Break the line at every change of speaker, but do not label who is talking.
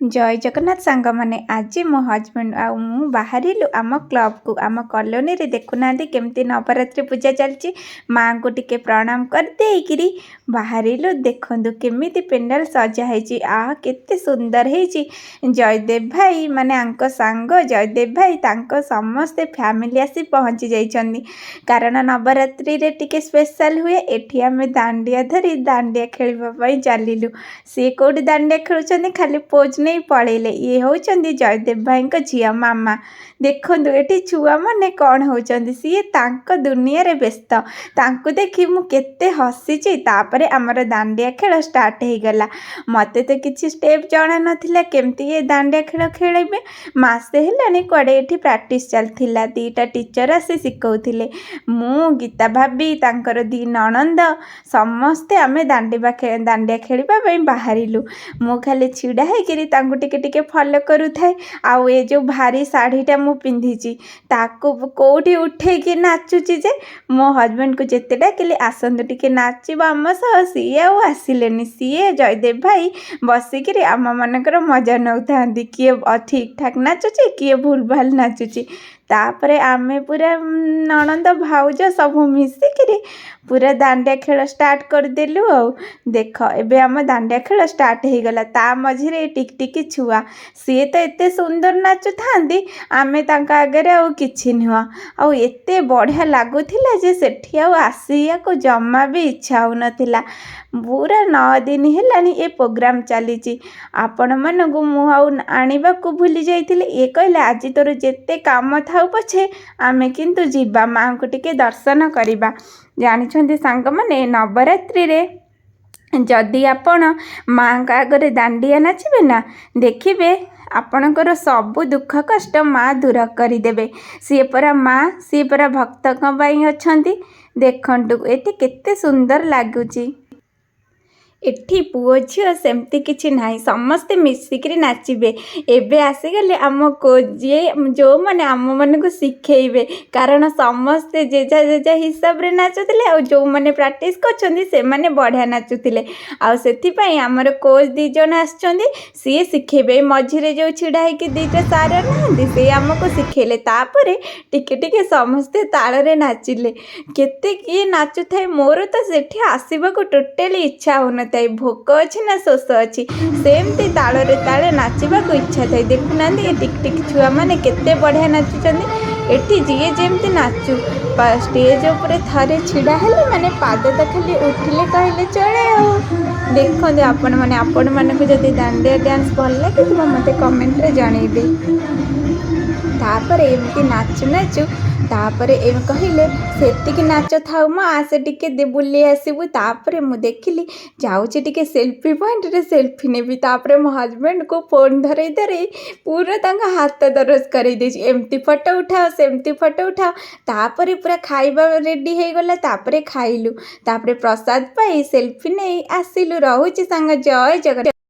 जय जगन्नाथ सांग मैंने आज मो हजबैंड आ बाहरिलु आम क्लब को आम कॉलोनी रे देखुना केमती नवरात्रि पूजा चलची माँ को टिके प्रणाम कर देकरी बाहरिलु देखंदु केमिति पेंडाल सजा है आ केते सुंदर है जयदेव भाई माने आंको सांग जयदेव भाई तांको समस्ते फैमिली आसी पहुँची जाइछन्नी कारण नवरात्रि रे टिके स्पेशल हुए एठी आमे दांडिया धरी दांडिया खेलिबा पई चलिलु सी कोडी दांडिया खेलुछन्नी खाली पोज नहीं पड़ेले ये होचंदी जयदेव भाई को झिया मामा देखंदु एठी छुआ माने कौन होचंदी सी तांको दुनिया रे व्यस्त तांको देखि मु केते हसीची तापरे हमर दांडिया खेल स्टार्ट हे गला मते तो किछि स्टेप जाना नथिला केमती ये दांडिया खेल खेलेबे मासे हेलानी कोडे एठी प्रैक्टिस चलथिला दीटा टीचर आसी सिखौथिले मु गीता भाभी तांकर दी ननंद समस्ते आमे दांडिया खेलिबा पई बाहरिलु मु खाली छिड़ा हेकिरी तांको टिके टिके फॉलो करूथाए आउ ए जो भारी साड़ीटा मु पिंधिची ताको कोठी उठेकी नाचुची जे मो हजबैंड को जेते डाकिले आसंदु टिके नाचिबा आम सह सीए आउ आसिलेनी सीए जयदेव भाई बसिकिरी आम मानकर मजा नौथांदी किए ठीक ठाक नाचुची किए भूल भाल नाचुची तापरे आमे पूरा ननंद भाउज सब मिसिकिरी पूरा दांडिया खेल स्टार्ट करदेलु आ देख एबे आम दांडिया खेल स्टार्ट हो गला ता मझिरे टिकटिकी छुआ सी तो एते सुंदर नाचु थांदी आमे तांका आगे आ किछि नुह आ एते बढ़िया लागुथिला जे सेठी आ आसिया को जम्मा भी इच्छा होनथिला पूरा 9 दिन हेलानी ए प्रोग्राम चली आपण मानू मु आनिबा को भूली जाइथिले ए कहले आज तोर जेते काम थाउ पछे आमे किंतु जीवा माँ को टिके दर्शन करिबा जानिछन्ती सांग माने नवरात्रि रे जदि आपण माँ का आगे दांडिया नाचिबे ना देखिबे आपणकर सबु दुख कष्ट माँ दूर करदेवे सी परा माँ सी परा भक्तों अच्छी देखंतु एते केते सुंदर लगुची एठी पुओ झील सेमती किछि नाही समस्ते मिसिकरी नाचिबे एबे आसीगले आम को जे जो माने आम मन को सिखेइबे कारण समस्ते जेजा जेजा हिसाब रे नाचुतिले आ जो माने प्रैक्टिस करछन्ती से माने बढ़िया नाचुतिले आ सेथि पई हमर कोच दी जन आछन्ती सी सिखेबे मझिरे जो छिडा है कि दीटा सार नांदी से हमको सिखेले तापरे टिके टिके समस्ते ताल रे नाचिले केते किए नाचु थाए मोर तो सेठी आसीबा को टोटली इच्छा होन ताई भोक अच्छी ना शोष अच्छी सेमती ताଳରେ ताळे नाचिबाको इच्छा थाए देखुना ये टिक टिक छुआ माने केते बढ़िया नाचुचंदी एठी जीए जेमती नाचु स्टेज ऊपर थरे छिड़ा हेले माने पाद तो खाली उठिले कहले चले आ देखो आपण माने को जदि दांडिया डांस भल लागे तो मते कमेंट रे जणैबे तापर एमती नाचु नाचु तापरे एम कहले सेतिकी नाच थाउ म आसे टिके दे बुली आसीबु तापरे मु देखिली जाउची टिके सेल्फी पॉइंट रे सेल्फी नेबी तापरे मो हस्बैंड को फोन धरे धरे पूरा तांगा हाथ दरज करै देछि एमती फोटो उठाओ सेमती फोटो उठाओ तापरे पूरा खाइबा रेडी हे गला तापरे खाइलु तापरे प्रसाद पाई सेल्फी नै आसिलु रहूची संग जय जगन्नाथ।